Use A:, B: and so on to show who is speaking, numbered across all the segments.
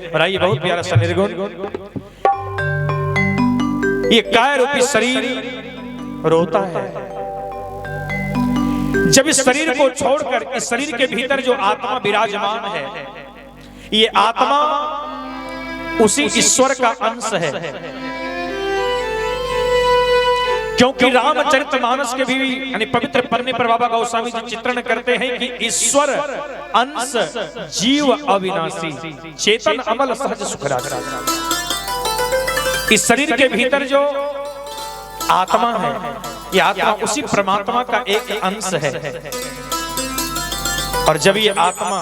A: और आइए बहुत प्यारा सा निर्गुण। ये काय रूपी शरीर रोता है जब इस शरीर को छोड़कर इस शरीर के भीतर जो आत्मा विराजमान है, ये आत्मा उसी ईश्वर का अंश है। क्योंकि रामचरितमानस के भी यानी पवित्र पन्ने पर बाबा गोस्वामी जी चित्रण करते हैं कि ईश्वर अंश जीव अविनाशी चेतन अमल सहज सुखराज। इस शरीर के भीतर जो आत्मा है, ये आत्मा उसी परमात्मा का एक अंश है। और जब ये आत्मा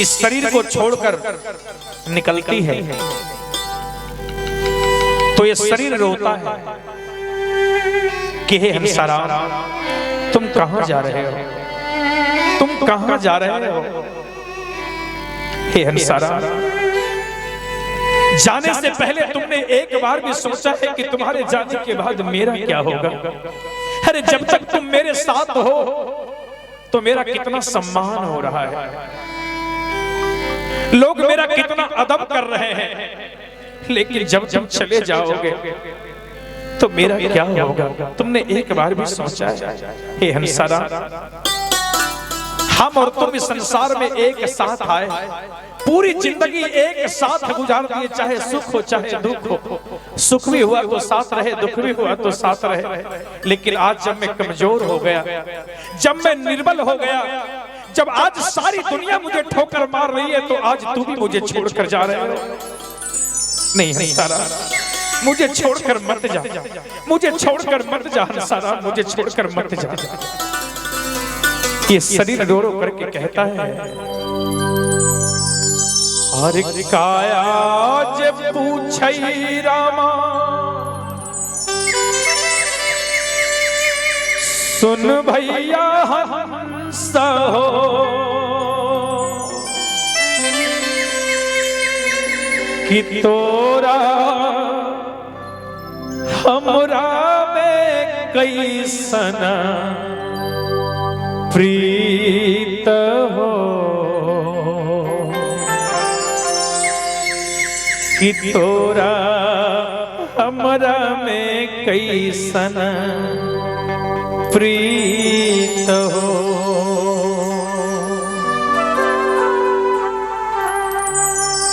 A: इस शरीर को छोड़कर निकलती है तो ये शरीर रोता है कि हे हंसाराम, तुम कहां जा रहे हो, तुम कहां जा रहे हो। हे हंसाराम, जाने से पहले तुमने एक बार भी सोचा है कि तुम्हारे जाने के बाद मेरा क्या होगा। अरे जब तक तुम मेरे साथ हो तो मेरा कितना सम्मान हो रहा है, लोग मेरा कितना अदब कर रहे हैं, लेकिन जब तुम चले जाओगे तो मेरा क्या होगा। तुमने एक बार भी सोचा है। हे हंसाराम, हम और तुम इस संसार में एक साथ आए, पूरी जिंदगी एक साथ गुजार दिए, चाहे सुख हो चाहे दुख हो। सुख भी हुआ तो साथ रहे, दुख भी हुआ तो साथ रहे। लेकिन आज जब मैं कमजोर हो गया, जब मैं निर्बल हो गया, जब आज सारी दुनिया मुझे ठोकर मार रही है, तो आज तू भी मुझे छोड़कर जा रहे हो। नहीं हंसाराम, मुझे छोड़कर मत जा, मुझे छोड़कर मत जा हंसाराम, मुझे छोड़कर मत जा। ये शरीर रो रो करके कहता है, और काया जब पूछई रामा, सुन भैया हंस हो, कि तोरा हमरा में कैसन प्रीत हो, कि तोरा हमरा में कैसन प्रीत हो।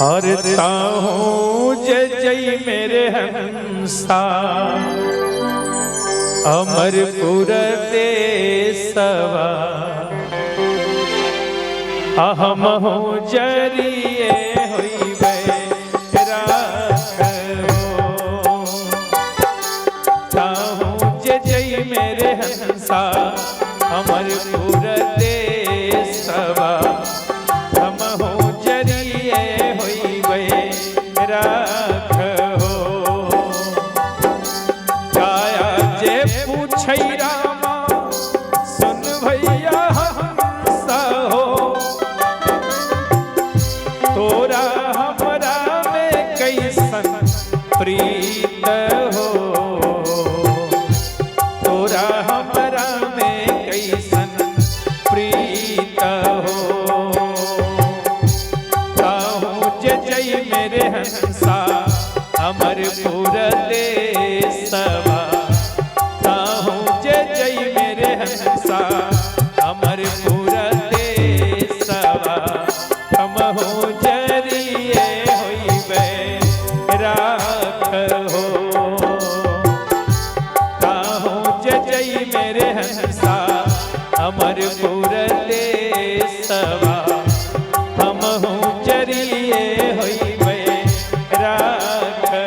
A: और ताहू जय मेरे हंसा, अमरपुर देसवा, अहम हो जरिए होइबे राखो। ताहू जय मेरे हंसा, अमरपुर देसवा, हम हो जरिए होइबे राखो। काया जे पूछई रामा, सुन भैया हंस हो, तोरा हमरा में कैसन प्रीत हो, तोरा हमरा में कैसन प्रीत हो। ताहू जय मेरे हंसा, अमरपुर देसवा, ताहू जय मेरे हंसा, अमरपुर देसवा, हम हो जरिए होइबे राखो। ताहू जय मेरे हंसा, अमरपुर देसवा, हम हो जरिए होइबे राखो।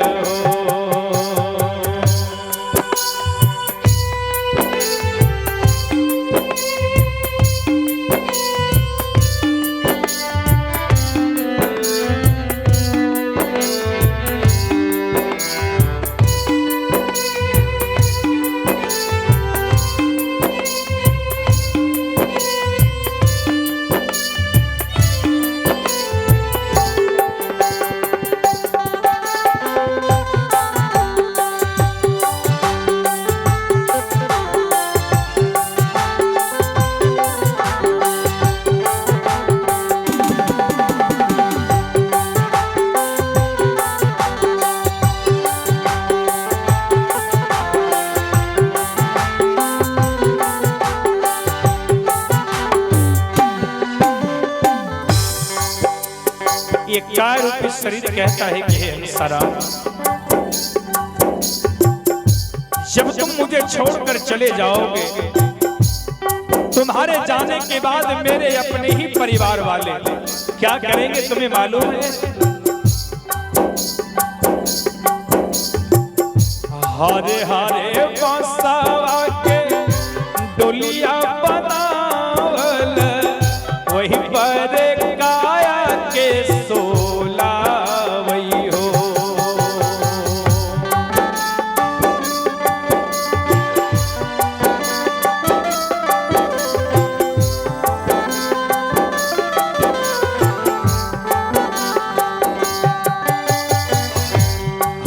A: ये काय रूपी शरीर कहता है कि हे अप्सरा, जब तुम मुझे छोड़कर चले जाओगे, तुम्हारे जाने के बाद मेरे अपने ही परिवार वाले क्या करेंगे तुम्हें मालूम है? हरे हरे बसवा के डोलिया बनावल, वही पर काया के सोला वही हो।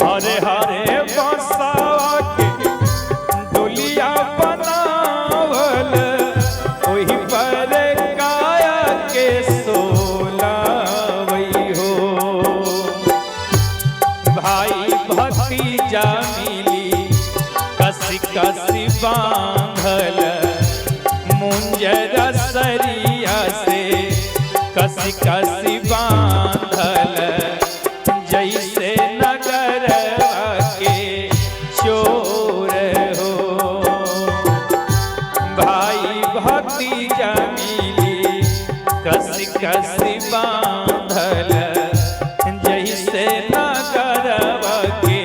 A: हरे हरे बसवा के डोलिया बनावल, वही पर काया के सोला वही हो। भाई भतीजा मिली कसी कसी बांधल, मुंजर सरिया से कसी कसी बांधल, जैसे नगर के चोर हो। भाई भतीजा मिली कसी कसी बांधल, जैसे नगर के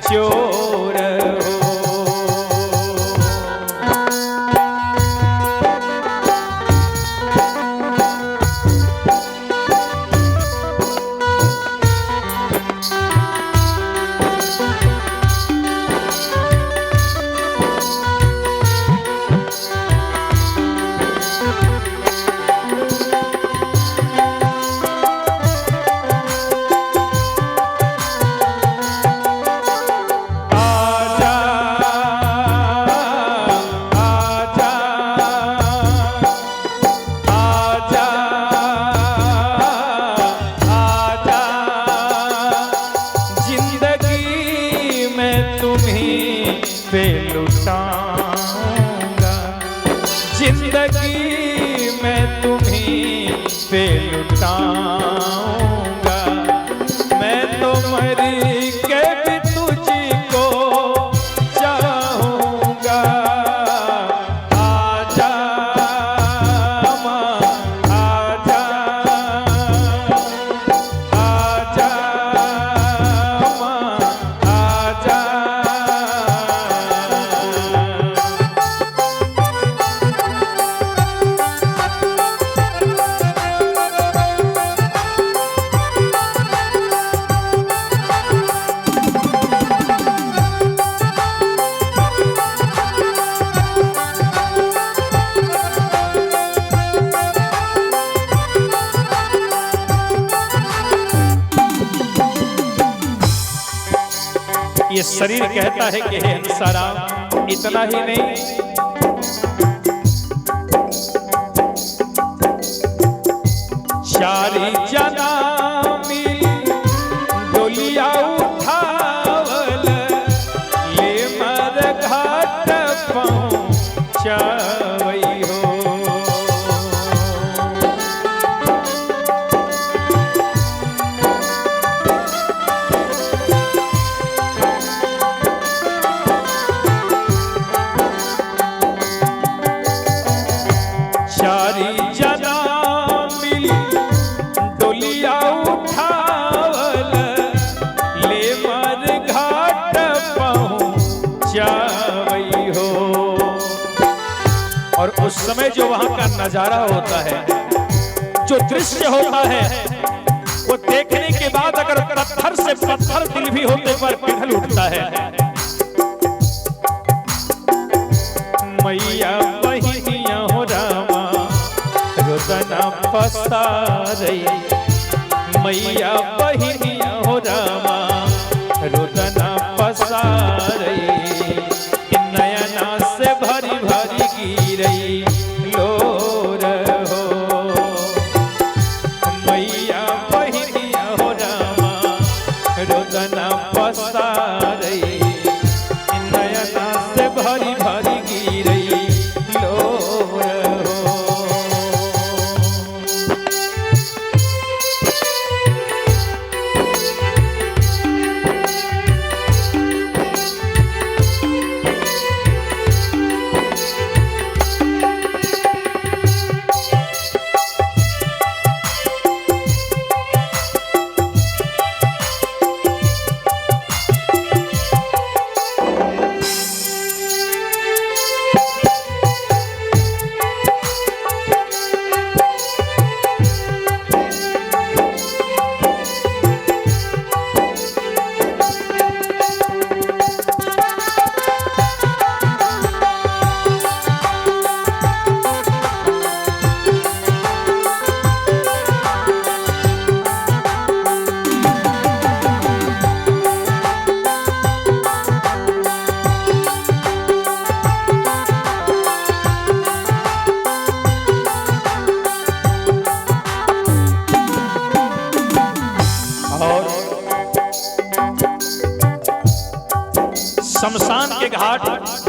A: चोर हो। पे लुटाऊंगा, जिंदगी में तुम्हीं पे लुटाऊंगा। मैं तो मर के भी तुझको चाहूंगा। आजा माँ आजा, आजा माँ आजा। ये शरीर कहता है कि हे अप्सरा, इतना ही नहीं, चारी जना मिली डोलिया उठावल, ले मर घाट पहुँचावई हो। चारी जना मिली डोलिया उठावल, ले मर घाट पहुँचावई हो। और उस समय जो वहां का नजारा होता है, जो दृश्य होता है, वो देखने के बाद अगर पत्थर से पत्थर दिल भी होते पर पिघल उठता है। मैया बहिनिया हो रामा रोदना पसारई, मैया बहिनिया हो रामा रोदना पसारई। नयना से भरी भरी गिरई लोर हो। मैया बहिनिया हो रामा रोदना पसारई, नयना से भरी भरी गिरई लोर हो।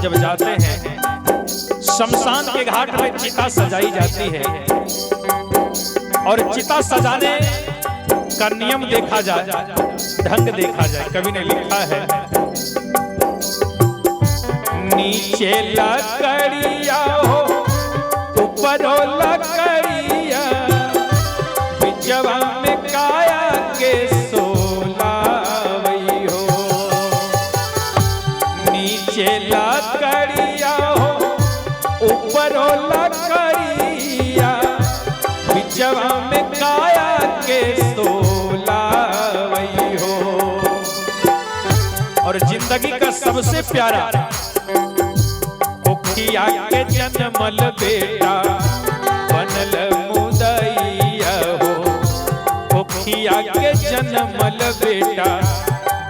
A: जब जाते हैं शमशान के घाट में चिता सजाई जाती है और चिता सजाने का नियम देखा जाए, ढंग देखा जाए। कवि ने लिखा है, नीचे लकड़िया हो ऊपर लकड़िया, बिचवा में काया के सोलावई हो। नीचे लकड़िया हो ऊपर लकड़िया, बिचवा में काया के सोलावई हो। और जिंदगी का सबसे प्यारा कोखिया के जन्मल बेटा बनल मुदैया हो। कोखिया के जन्मल बेटा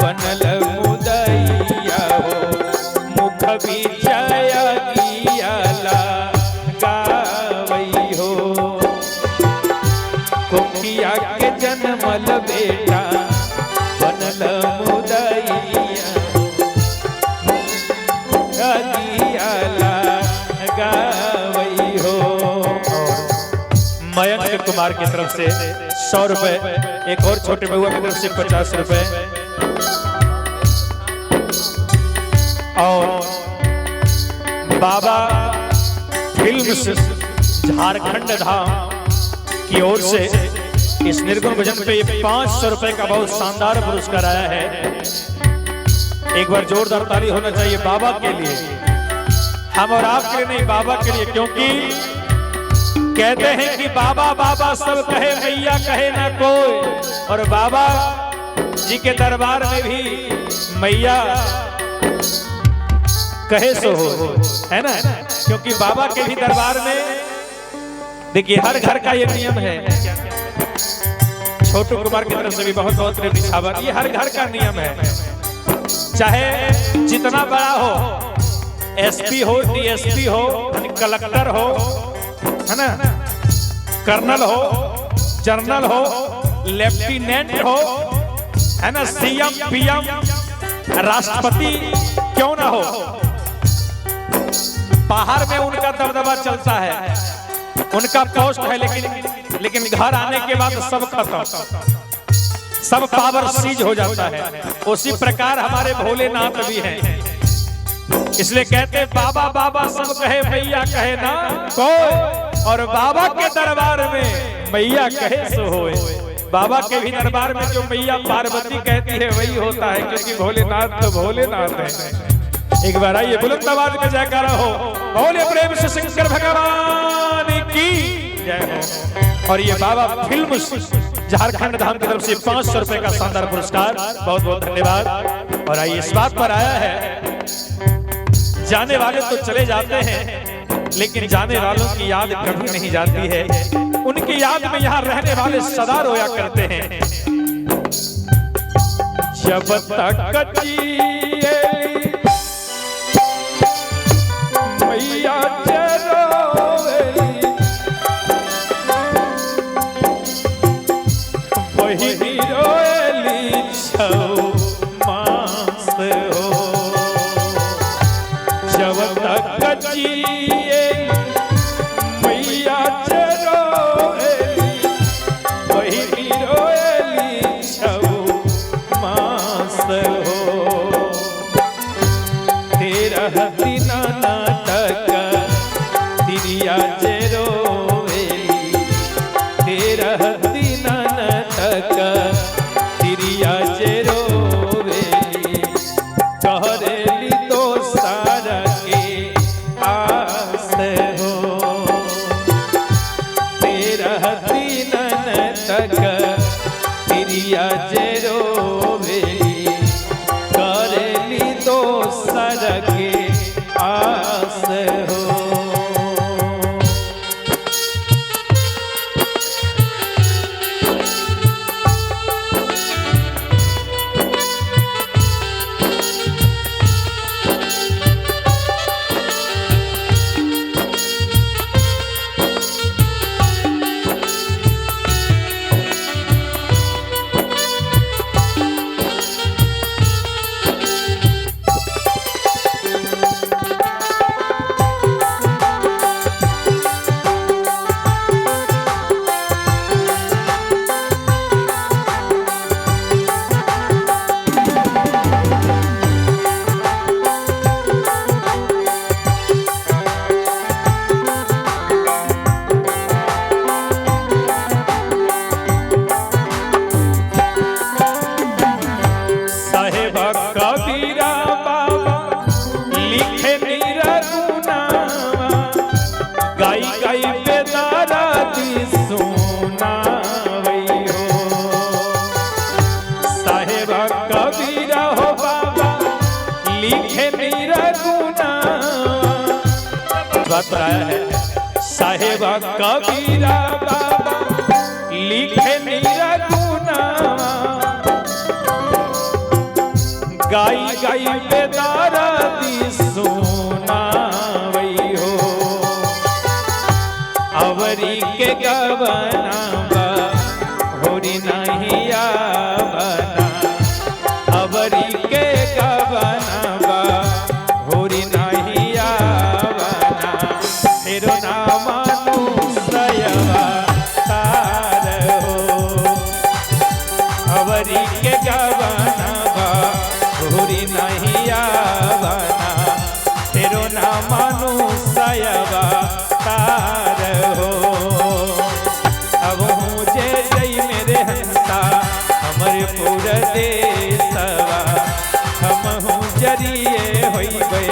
A: बनल मुदैया हो। मुख विजय गियाला गावई हो। कोखिया के जन्मल बेटा बनल मुदैया गावई हो। मयंक कुमार की तरफ से 100 रुपए, एक और छोटे बउआ की तरफ से 50 रुपए और बाबा फिल्म्स झारखंड धाम की ओर से इस निर्गुण भजन पे 500 रुपए का बहुत शानदार पुरस्कार आया है। एक बार जोरदार ताली होना चाहिए बाबा के लिए, हम और आपके लिए नहीं, बाबा के लिए। क्योंकि कहते हैं कि बाबा बाबा सब कहे, मैया कहे ना कोई। और बाबा जी के दरबार में भी मैया कहे सो हो, है ना। क्योंकि बाबा के भी दरबार में देखिए हर घर का ये नियम है। छोटू कुमार की तरफ से भी बहुत बहुत निछावर, ये हर घर का नियम है। चाहे जितना बड़ा हो, एसपी हो, डीएसपी हो, कलेक्टर हो, है ना, कर्नल हो, जनरल हो, लेफ्टिनेंट हो, है ना, सीएम पीएम राष्ट्रपति क्यों ना हो, बाहर में उनका दबदबा चलता है, उनका पोस्ट है। लेकिन घर आने के बाद सब खत्म, सब पावर सीज हो जाता है। उसी प्रकार हमारे भोलेनाथ भी हैं। इसलिए कहते बाबा बाबा सब कहे, मैया कहे ना कोई। और बाबा के दरबार में मैया कहे सो होए। बाबा के भी दरबार में जो मैया पार्वती कहती है वही होता है, क्योंकि भोलेनाथ तो भोलेनाथ है। एक बार आइए बुलंद आवाज में जयकारा हो, बोले प्रेम से शंकर भगवान की जय हो। और ये बाबा फिल्म झारखंड धाम की तरफ से 500 रुपए का शानदार पुरस्कार, बहुत बहुत धन्यवाद। और आइए इस बात पर आया है, जाने वाले तो चले जाते हैं, लेकिन जाने वालों की याद कभी नहीं जाती है। उनकी याद में यहाँ रहने वाले सदा रोया करते हैं। जब तक जिएली मैया चरोवेली, वही रोएली छौ मास हो। जब तक जिए मैया चरोवेली, वही रोएली छौ मास हो। 13 दिन नाटक तिरिया चरोवेली, 13 दिन नाटक तिरिया चरोवेली। कहरेली तो सारा के आस हो। 13 दिन नाटक तिरिया चरोवेली, कहरेली तो सारा के आस हो। लिखे निरगुना बात आया है साहेबा कबीरा बाबा लिखे निरगुना गाई गाई बेदारा दी सोना वही हो अवरी के गवना बा होरी नहीं आवना अवरी के गवना बा होरी नहीं आवना तेरो नाम अनुसयवा तार हो अवरी के गवना बा होरी नहीं आवना तेरो नाम अनुसयवा तार हो अब मुझे जय मेरे हंसा हमर पुर देसवा हम हूँ जरिए होई बे